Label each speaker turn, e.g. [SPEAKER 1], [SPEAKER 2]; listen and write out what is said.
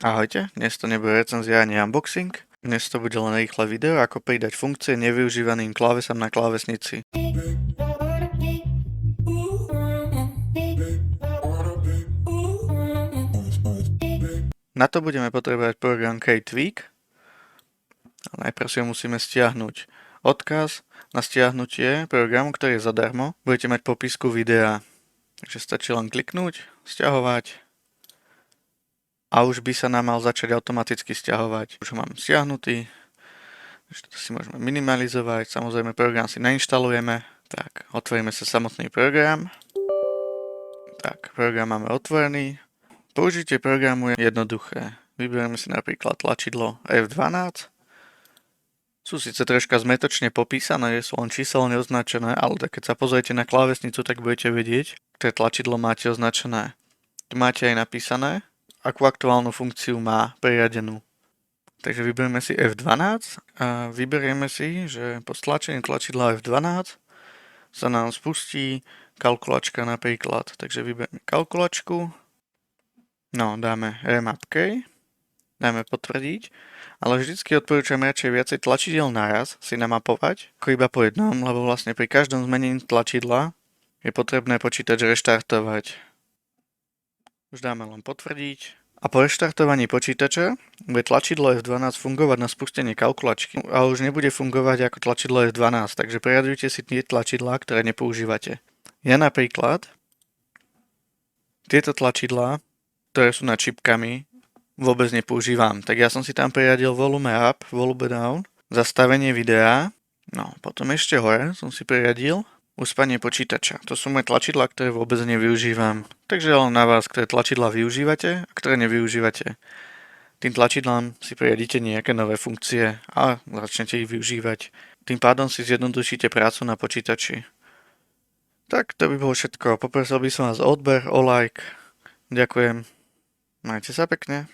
[SPEAKER 1] Ahojte, dnes to nebude recenzia ani unboxing. Dnes to bude len rýchle video, ako pridať funkcie nevyužívaným klávesom na klávesnici. Na to budeme potrebovať program K-Tweak. Najprv si ho musíme stiahnuť. Odkaz na stiahnutie programu, ktorý je zadarmo, budete mať v popisku videa. Takže stačí len kliknúť, stiahovať. A už by sa nám mal začať automaticky stiahovať. Už ho mám stiahnutý. To si môžeme minimalizovať. Samozrejme program si nainštalujeme. Tak, otvoríme sa samotný program. Tak, program máme otvorený. Použitie programu je jednoduché. Vyberieme si napríklad tlačidlo F12. Sú síce troška zmätočne popísané, sú len číselne označené, ale keď sa pozriete na klávesnicu, tak budete vedieť, ktoré tlačidlo máte označené. Tu máte aj napísané, akú aktuálnu funkciu má priradenú. Takže vyberieme si F12 a vyberieme si, že po stlačení tlačidla F12 sa nám spustí kalkulačka napríklad. Takže vyberieme kalkulačku, dáme Remap K, dáme potvrdiť, ale vždycky odporúčam radšej viacej tlačidel naraz si namapovať, ako iba po jednom, lebo vlastne pri každom zmenení tlačidla je potrebné počítač reštartovať. Už dáme len potvrdiť. A po reštartovaní počítača bude tlačidlo F12 fungovať na spustenie kalkulačky a už nebude fungovať ako tlačidlo F12, takže preriadujte si tie tlačidlá, ktoré nepoužívate. Ja napríklad tieto tlačidlá, ktoré sú nad čipkami, vôbec nepoužívam. Tak ja som si tam pririadil volume up, volume down, zastavenie videa, potom ešte hore som si pririadil uspanie počítača. To sú moje tlačidlá, ktoré vôbec nevyužívam. Takže len na vás, ktoré tlačidlá využívate a ktoré nevyužívate. Tým tlačidlám si pririadite nejaké nové funkcie a začnete ich využívať. Tým pádom si zjednodušíte prácu na počítači. Tak to by bolo všetko. Poprosil by som vás o odber, o like. Ďakujem. Majte sa pekne.